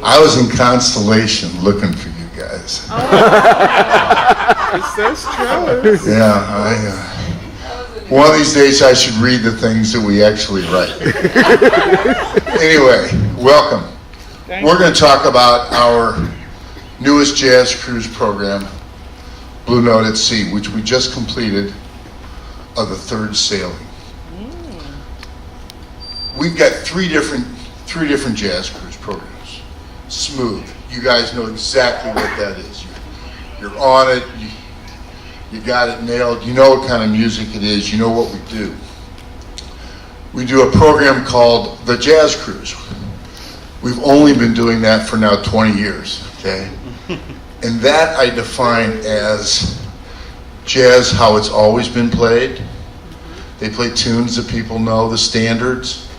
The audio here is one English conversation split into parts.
I was in Constellation looking for you guys. That's true. Yeah, one of these days I should read the things that we actually write. Anyway, welcome. We're going to talk about our newest jazz cruise program, Blue Note at Sea, which we just completed of the third sailing. We've got three different jazz cruise programs. Smooth. You guys know exactly what that is. You're on it. You got it nailed. You know what kind of music it is. You know what we do. We do a program called the Jazz Cruise. We've only been doing that for now 20 years, okay? And that I define as jazz how it's always been played. They play tunes that people know, the standards,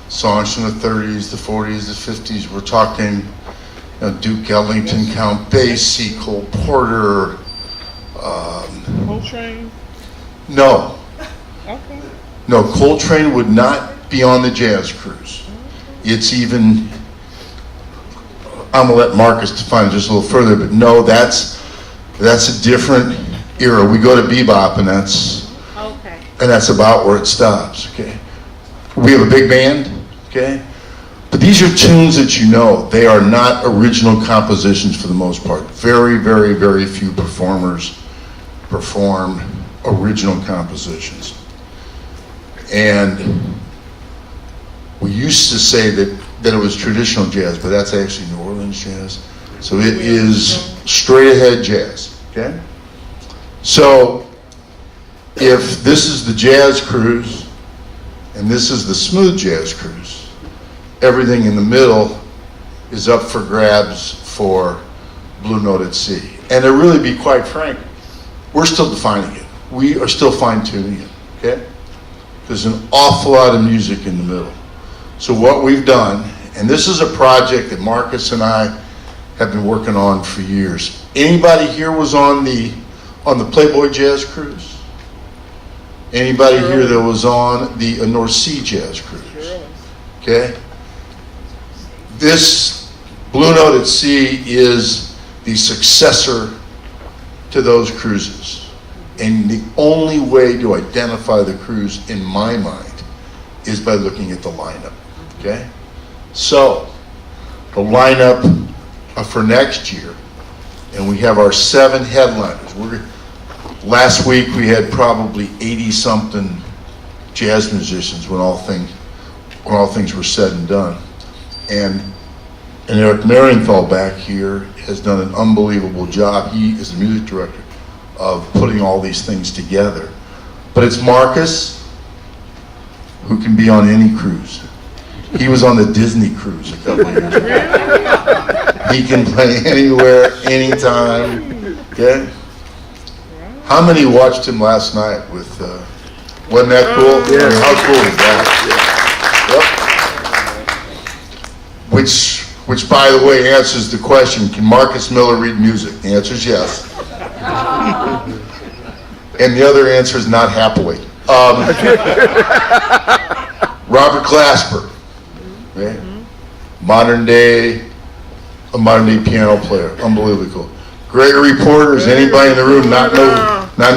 songs from the 30s, the 40s, the 50s. We're talking Duke Ellington, Count Basie, Cole Porter. Coltrane? No. Okay. No, Coltrane would not be on the Jazz Cruise. It's even, I'm gonna let Marcus define it just a little further, but no, that's a different era. We go to bebop and that's about where it stops, okay? We have a big band, okay? But these are tunes that you know. They are not original compositions for the most part. Very, very, very few performers perform original compositions. And we used to say that it was traditional jazz, but that's actually New Orleans jazz. So it is straight ahead jazz, okay? So if this is the Jazz Cruise and this is the Smooth Jazz Cruise, everything in the middle is up for grabs for Blue Note at Sea. And to really be quite frank, we're still defining it. We are still fine-tuning it, okay? There's an awful lot of music in the middle. So what we've done, and this is a project that Marcus and I have been working on for years. Anybody here was on the Playboy Jazz Cruise? Anybody here that was on the North Sea Jazz Cruise? Okay? This Blue Note at Sea is the successor to those cruises. And the only way to identify the cruise, in my mind, is by looking at the lineup, okay? So, the lineup for next year, and we have our 7 headliners. Last week we had probably 80-something jazz musicians when all things were said and done. And Eric Marienthal back here has done an unbelievable job. He is the music director of putting all these things together. But it's Marcus, who can be on any cruise. He was on the Disney cruise a couple of years ago. He can play anywhere, anytime, okay? How many watched him last night with, wasn't that cool? Yeah. I mean, how cool is that? Yep. Which, by the way, answers the question, can Marcus Miller read music? The answer is yes. And the other answer is not happily. Robert Glasper, okay? Modern day piano player, unbelievably cool. Gregory Porter, does anybody in the room not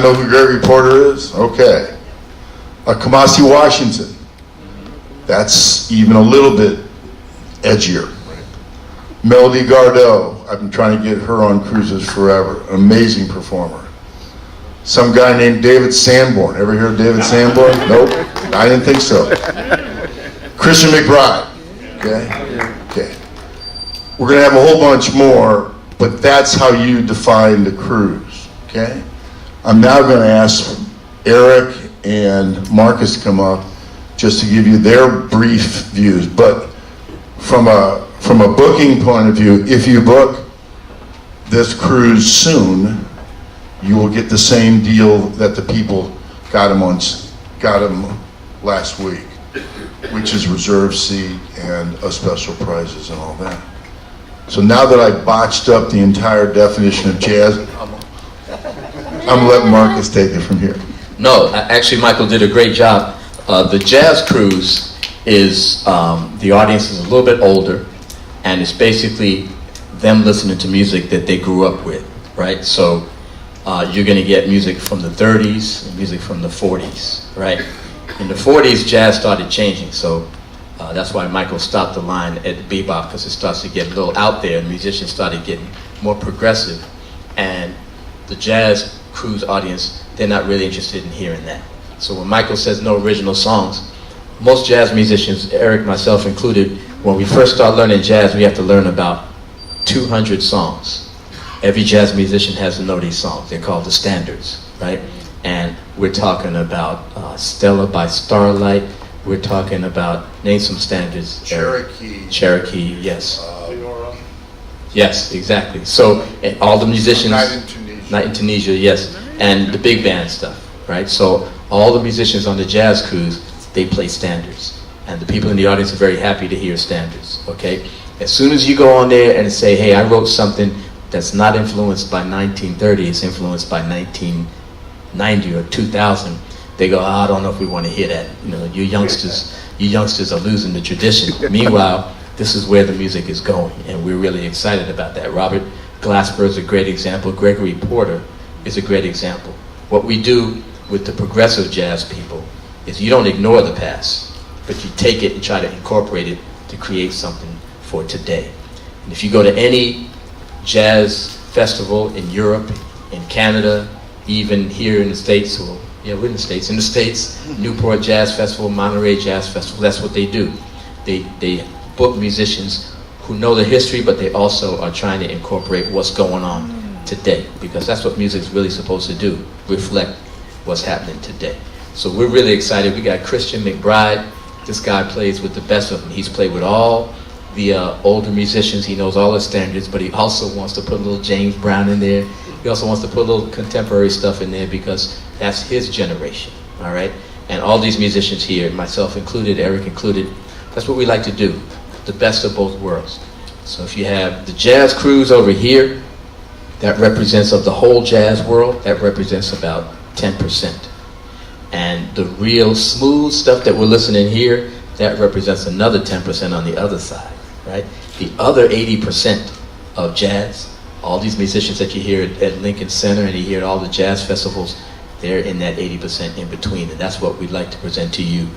know who Gregory Porter is? Okay. Kamasi Washington, that's even a little bit edgier. Melody Gardot, I've been trying to get her on cruises forever, amazing performer. Some guy named David Sanborn, ever hear of David Sanborn? Nope, I didn't think so. Christian McBride, okay. We're gonna have a whole bunch more, but that's how you define the cruise, okay? I'm now gonna ask Eric and Marcus to come up just to give you their brief views, but from a booking point of view, if you book this cruise soon, you will get the same deal that the people got them last week, which is reserved seat and a special prizes and all that. So now that I botched up the entire definition of jazz, I'm gonna let Marcus take it from here. No, actually Michael did a great job. The jazz cruise is, the audience is a little bit older, and it's basically them listening to music that they grew up with, right? So you're going to get music from the 30s and music from the 40s, right? In the 40s, jazz started changing, so that's why Michael stopped the line at bebop, because it starts to get a little out there, and musicians started getting more progressive, and the jazz cruise audience, they're not really interested in hearing that. So when Michael says no original songs, most jazz musicians, Eric, myself included, when we first start learning jazz, we have to learn about 200 songs. Every jazz musician has to know these songs. They're called the standards, right? And we're talking about Stella by Starlight. We're talking about, name some standards. Cherokee. Cherokee, yes. Yes, exactly. So and all the musicians. Night in Tunisia. Night in Tunisia, yes. And the big band stuff, right? So all the musicians on the jazz cruise, they play standards. And the people in the audience are very happy to hear standards, okay? As soon as you go on there and say, hey, I wrote something that's not influenced by 1930, it's influenced by 1990 or 2000, they go, I don't know if we want to hear that. You know, you youngsters are losing the tradition. Meanwhile, this is where the music is going, and we're really excited about that. Robert Glasper is a great example. Gregory Porter is a great example. What we do with the progressive jazz people is you don't ignore the past, but you take it and try to incorporate it to create something for today. And if you go to any jazz festival in Europe, in Canada, even here in the States, or yeah, we're in the States, Newport Jazz Festival, Monterey Jazz Festival, that's what they do. They book musicians who know the history, but they also are trying to incorporate what's going on today, because that's what music is really supposed to do, reflect what's happening today. So we're really excited. We got Christian McBride. This guy plays with the best of them. He's played with all the older musicians. He knows all the standards, but he also wants to put a little James Brown in there. He also wants to put a little contemporary stuff in there, because that's his generation, all right? And all these musicians here, myself included, Eric included, that's what we like to do, the best of both worlds. So if you have the jazz cruise over here, that represents, of the whole jazz world, that represents about 10%. And the real smooth stuff that we're listening here, that represents another 10% on the other side, right? The other 80% of jazz, all these musicians that you hear at Lincoln Center and you hear at all the jazz festivals, they're in that 80% in between, and that's what we'd like to present to you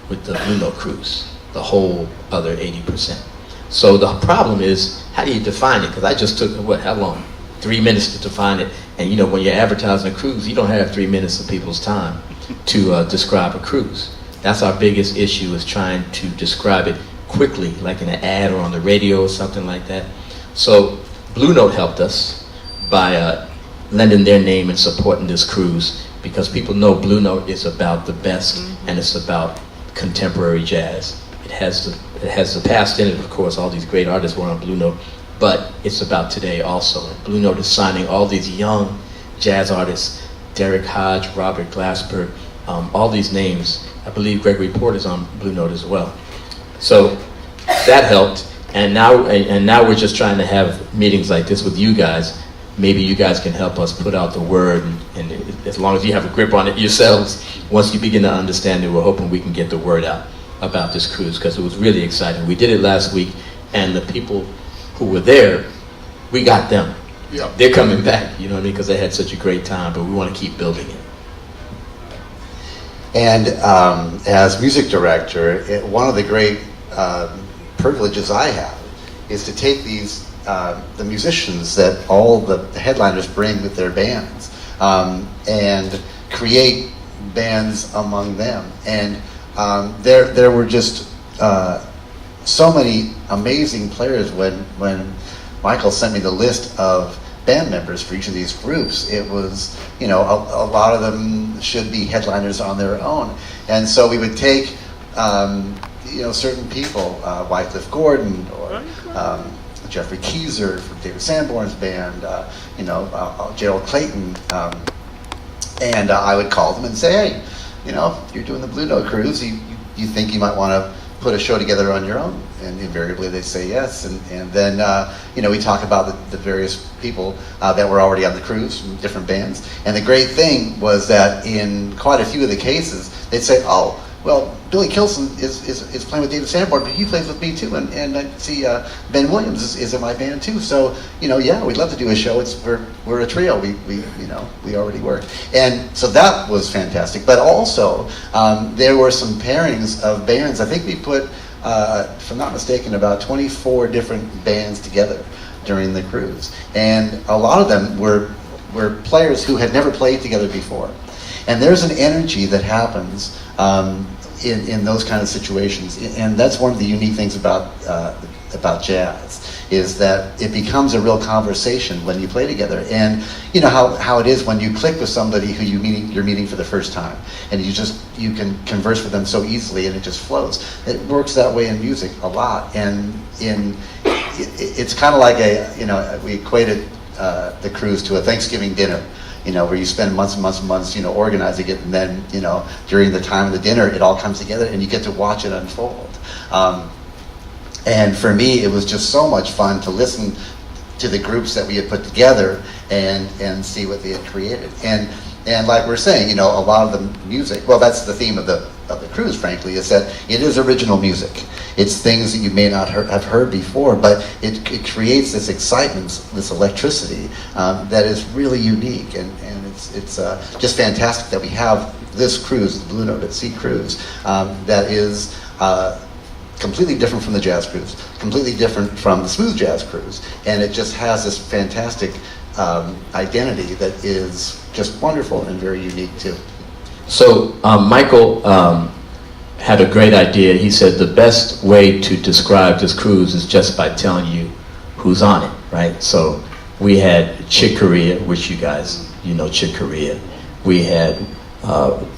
with the Blue Note Cruise, the whole other 80%. So the problem is, how do you define it? Because I just took, how long? 3 minutes to define it. And you know, when you're advertising a cruise, you don't have 3 minutes of people's time to describe a cruise. That's our biggest issue, is trying to describe it quickly, like in an ad or on the radio or something like that. So Blue Note helped us by lending their name and supporting this cruise, because people know Blue Note is about the best, and it's about contemporary jazz. It has the past in it, of course. All these great artists were on Blue Note, but it's about today also. And Blue Note is signing all these young jazz artists, Derek Hodge, Robert Glasper, all these names. I believe Gregory Porter's on Blue Note as well. So that helped, and now we're just trying to have meetings like this with you guys. Maybe you guys can help us put out the word, and as long as you have a grip on it yourselves, once you begin to understand it, we're hoping we can get the word out about this cruise, because it was really exciting. We did it last week, and the people who were there, we got them. Yeah. They're coming back, you know what I mean, because they had such a great time, but we want to keep building it. And as music director, one of the great privileges I have is to take these the musicians that all the headliners bring with their bands, and create bands among them. And there were just so many amazing players. When Michael sent me the list of band members for each of these groups, it was, you know, a lot of them should be headliners on their own. And so we would take, you know, certain people, Wycliffe Gordon or Jeffrey Keezer from David Sanborn's band, you know, Gerald Clayton, and I would call them and say, hey, you know, you're doing the Blue Note Cruise, you think you might want to put a show together on your own? And invariably they say yes. And then, you know, we talk about the various people that were already on the cruise from different bands. And the great thing was that in quite a few of the cases, they'd say, oh, well, Billy Kilson is playing with David Sanborn, but he plays with me too, and I see Ben Williams is in my band too. So yeah, we'd love to do a show. We're a trio. We already were, and so that was fantastic. But also there were some pairings of bands. I think we put, if I'm not mistaken, about 24 different bands together during the cruise, and a lot of them were players who had never played together before. And there's an energy that happens in those kind of situations, and that's one of the unique things about jazz, is that it becomes a real conversation when you play together. And you know how it is when you click with somebody who you're meeting for the first time, and you can converse with them so easily, and it just flows. It works that way in music a lot, and it's kind of like we equated the cruise to a Thanksgiving dinner. Where you spend months and months and months, organizing it, and then, during the time of the dinner, it all comes together, and you get to watch it unfold. And for me, it was just so much fun to listen to the groups that we had put together and see what they had created. And like we're saying, a lot of the music, well, that's the theme of the cruise, frankly, is that it is original music. It's things that you may not have heard before, but it creates this excitement, this electricity that is really unique, and it's just fantastic that we have this cruise, the Blue Note at Sea cruise, that is completely different from the jazz cruise, completely different from the smooth jazz cruise, and it just has this fantastic identity that is just wonderful and very unique too. So Michael had a great idea. He said the best way to describe this cruise is just by telling you who's on it, right? So we had Chick Corea, which you guys, Chick Corea. We had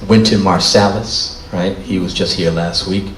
Wynton Marsalis, right? He was just here last week.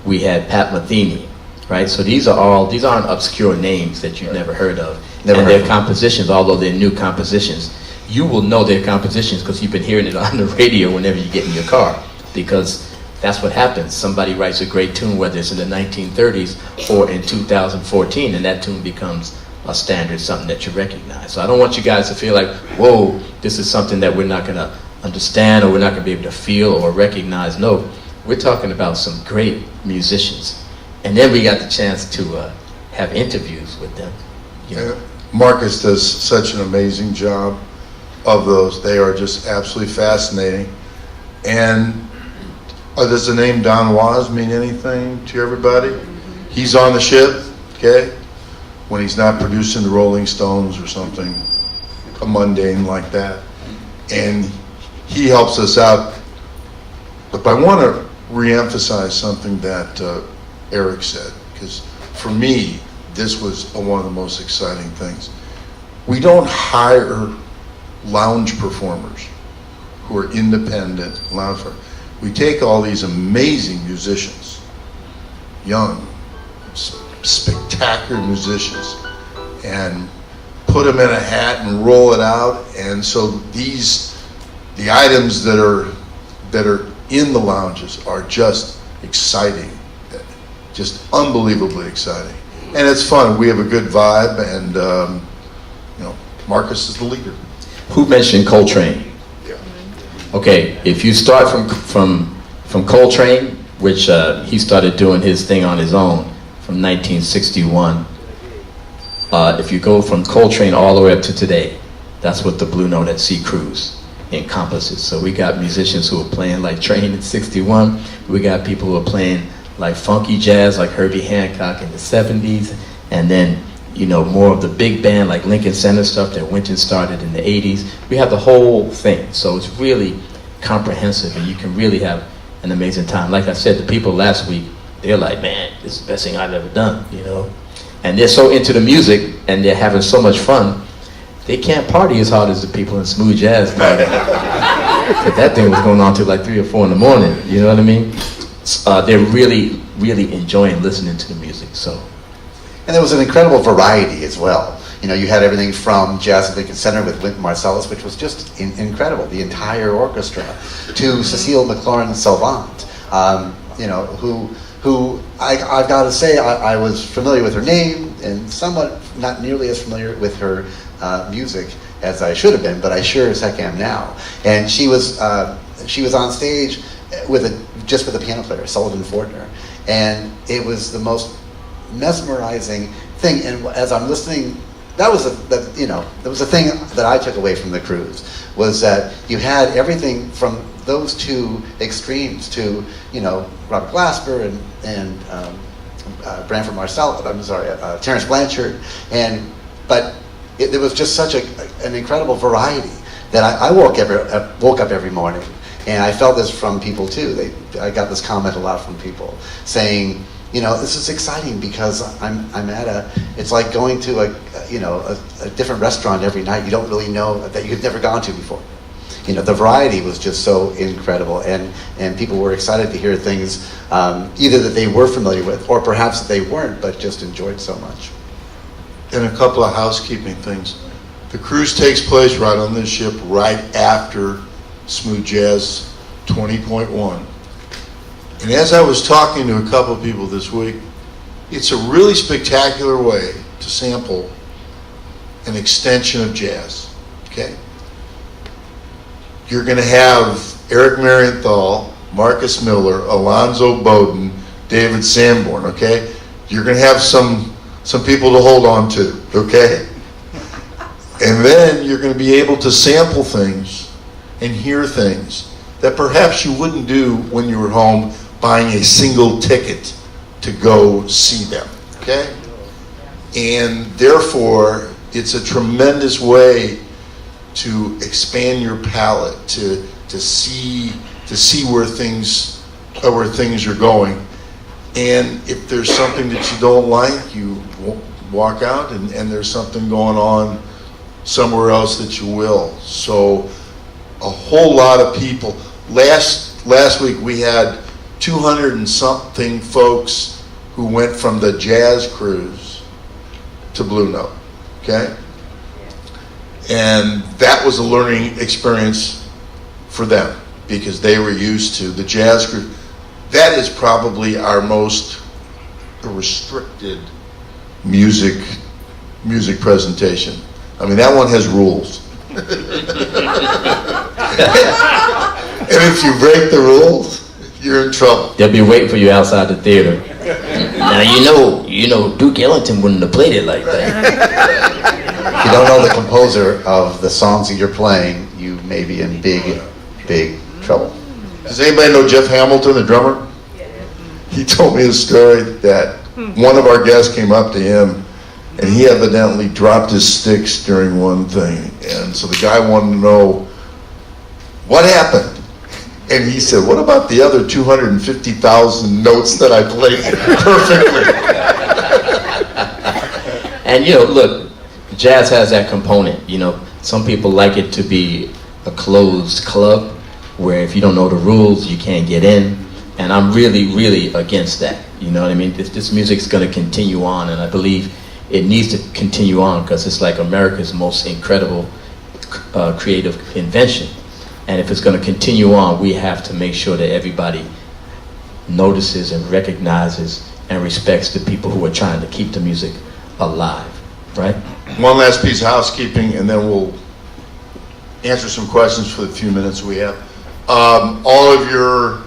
We had Pat Metheny, right? So these aren't obscure names that you've never heard of. And their compositions, although they're new compositions, you will know their compositions because you've been hearing it on the radio whenever you get in your car, because that's what happens. Somebody writes a great tune, whether it's in the 1930s or in 2014, and that tune becomes a standard, something that you recognize. So I don't want you guys to feel like, whoa, this is something that we're not going to understand or we're not going to be able to feel or recognize. No, we're talking about some great musicians. And then we got the chance to have interviews with them. Marcus does such an amazing job of those. They are just absolutely fascinating. And does the name Don Was mean anything to everybody? He's on the ship, okay? When he's not producing the Rolling Stones or something, a mundane like that. And he helps us out. But I want to reemphasize something that Eric said, because for me, this was one of the most exciting things. We don't hire lounge performers who are independent lounge performers. We take all these amazing musicians, young, spectacular musicians, and put them in a hat and roll it out. And so the items that are in the lounges are just exciting, just unbelievably exciting. And it's fun. We have a good vibe, and Marcus is the leader. Who mentioned Coltrane? Yeah. Okay, if you start from Coltrane, which he started doing his thing on his own from 1961. If you go from Coltrane all the way up to today, that's what the Blue Note at Sea cruise encompasses. So we got musicians who are playing like Train in 61. We got people who are playing like funky jazz, like Herbie Hancock in the 70s, and then more of the big band like Lincoln Center stuff that Wynton started in the 80s. We have the whole thing, so it's really comprehensive, and you can really have an amazing time. Like I said, the people last week, they're like, man, this is the best thing I've ever done, And they're so into the music, and they're having so much fun, they can't party as hard as the people in smooth jazz party. That thing was going on till like 3 or 4 in the morning, you know what I mean? They're really, really enjoying listening to the music, so. And there was an incredible variety as well. You had everything from Jazz at Lincoln Center with Wynton Marsalis, which was just incredible, the entire orchestra, to Cecile McLaurin Salvant, who I've got to say, I was familiar with her name and somewhat not nearly as familiar with her music as I should have been, but I sure as heck am now. And she was on stage just with a piano player, Sullivan Fortner, and it was the most mesmerizing thing. And as I'm listening, that was a thing that I took away from the cruise, was that you had everything from those two extremes to Robert Glasper and Branford Marcel. I'm sorry, Terence Blanchard, but there was just such an incredible variety that I woke up every morning, and I felt this from people too. I got this comment a lot from people saying, this is exciting because I'm at it's like going to a different restaurant every night. You don't really know that you've never gone to before. The variety was just so incredible, and people were excited to hear things either that they were familiar with, or perhaps that they weren't, but just enjoyed so much. And a couple of housekeeping things. The cruise takes place right on this ship right after Smooth Jazz 20.1. And as I was talking to a couple of people this week, it's a really spectacular way to sample an extension of jazz, okay? You're going to have Eric Marienthal, Marcus Miller, Alonzo Bowden, David Sanborn, okay? You're going to have some people to hold on to, okay? And then you're going to be able to sample things and hear things that perhaps you wouldn't do when you were home buying a single ticket to go see them, okay? And therefore, it's a tremendous way to expand your palette, to see where things are going. And if there's something that you don't like, you walk out, and there's something going on somewhere else that you will. So a whole lot of people. Last week we had 200 and something folks who went from the jazz cruise to Blue Note, okay? And that was a learning experience for them because they were used to the jazz cruise. That is probably our most restricted music presentation. I mean, that one has rules. And if you break the rules, you're in trouble. They'll be waiting for you outside the theater. Now you know Duke Ellington wouldn't have played it like that. If you don't know the composer of the songs that you're playing, you may be in big trouble. Does anybody know Jeff Hamilton, the drummer? He told me a story that one of our guests came up to him and he evidently dropped his sticks during one thing. And so the guy wanted to know what happened. And he said, what about the other 250,000 notes that I played perfectly? And look, jazz has that component. Some people like it to be a closed club where if you don't know the rules, you can't get in. And I'm really, really against that. You know what I mean? This music's going to continue on, and I believe it needs to continue on because it's like America's most incredible creative invention. And if it's going to continue on, we have to make sure that everybody notices and recognizes and respects the people who are trying to keep the music alive, right? One last piece of housekeeping, and then we'll answer some questions for the few minutes we have. All of your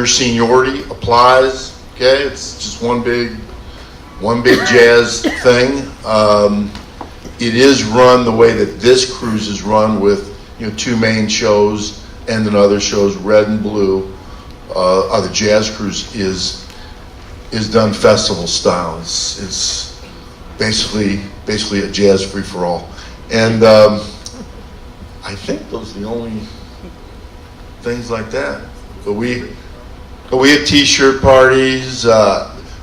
seniority applies. Okay, it's just one big jazz thing. It is run the way that this cruise is run, with two main shows and then other shows. Red and Blue, the jazz cruise is done festival style. It's basically a jazz free for all, and I think those are the only things like that. But we have T-shirt parties.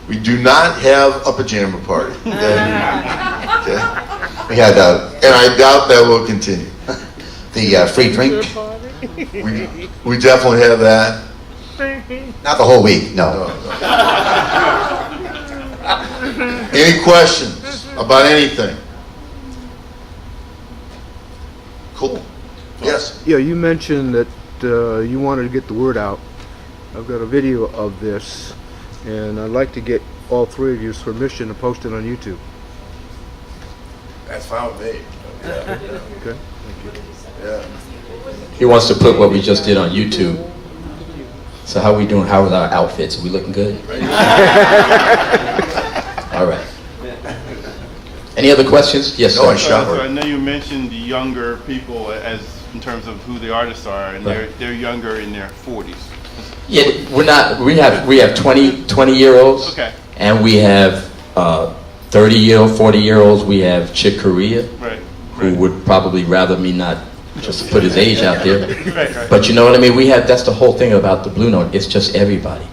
We do not have a pajama party. Okay. We had, and I doubt that will continue. The free drink. We definitely have that. Not the whole week, no. Any questions about anything? Cool. Yes. Yeah, you mentioned that you wanted to get the word out. I've got a video of this, and I'd like to get all three of you's permission to post it on YouTube. That's fine with me. Yeah. Okay, thank you. Yeah. He wants to put what we just did on YouTube. So how we doing? How was our outfits? Are we looking good? All right. Any other questions? Yes, sir. No, I shot So her. I know you mentioned the younger people as in terms of who the artists are, and Right. they're younger in their 40s. Yeah, we're not. We have 20-year-olds. Okay. And we have 30-year-old, 40-year-olds. We have Chick Corea, Right. who would probably rather me not just put his age out there. Right. But you know what I mean? That's the whole thing about the Blue Note. It's just everybody.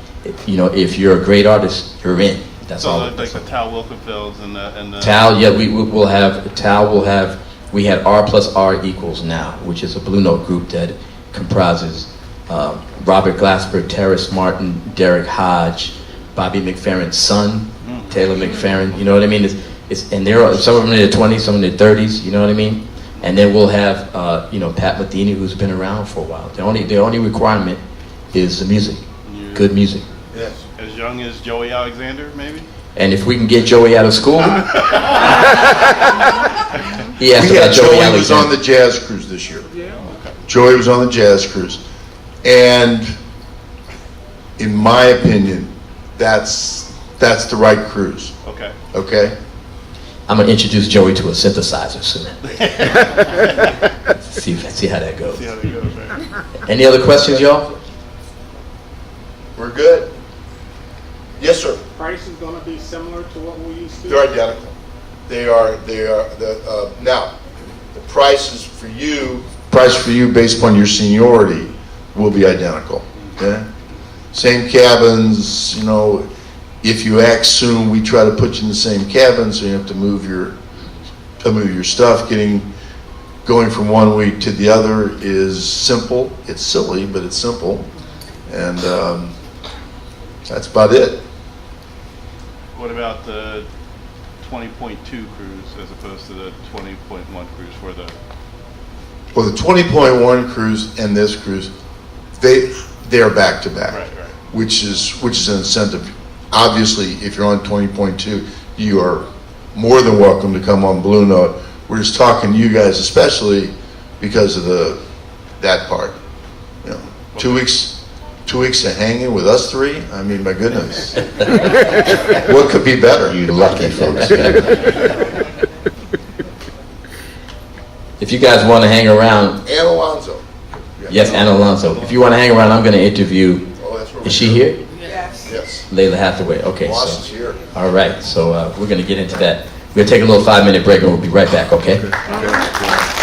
You know, if you're a great artist, you're in. That's So all. like the Tal Wilkenfelds and the Tal, yeah, we'll have, Tal will have, we had R plus R equals now, which is a Blue Note group that comprises Robert Glasper, Terrace Martin, Derek Hodge, Bobby McFerrin's son, Taylor McFerrin. You know what I mean? And some of them in their 20s, some in their 30s. You know what I mean? And then we'll have Pat Metheny, who's been around for a while. The only requirement is the music, good music. Yes. as young as Joey Alexander, maybe. And if we can get Joey out of school, he asked We about had Joey Joey was on Alexander. the jazz cruise this year. Joey was on the jazz cruise. And in my opinion, that's the right cruise, Okay. okay? I'm gonna introduce Joey to a synthesizer soon. see how that goes. See how that goes, right? Any other questions, y'all? We're good. Yes, sir. Price is gonna be similar to what we used to? They're identical. They are, now, the prices for you based upon your seniority will be identical, okay? Same cabins, you know, if you act soon, we try to put you in the same cabin, so you have to move your stuff. Going from one week to the other is simple. It's silly, but it's simple. And that's about it. What about the 20.2 cruise as opposed to the 20.1 cruise for the? Well, the 20.1 cruise and this cruise, they are back to back, Right. which is an incentive. Obviously, if you're on 20.2, you are more than welcome to come on Blue Note. We're just talking to you guys, especially because of that part. You know, 2 weeks of hanging with us three. I mean, my goodness, what could be better? You lucky folks. If you guys want to hang around, And Alonzo. yes, Anna Alonso. If you want to hang around, I'm going to interview. Oh, that's where Is she here? Yes. Layla Hathaway. Okay. Boss So, is here. all right. So we're going to get into that. We're going to take a little 5-minute break, and we'll be right back. Okay. Okay.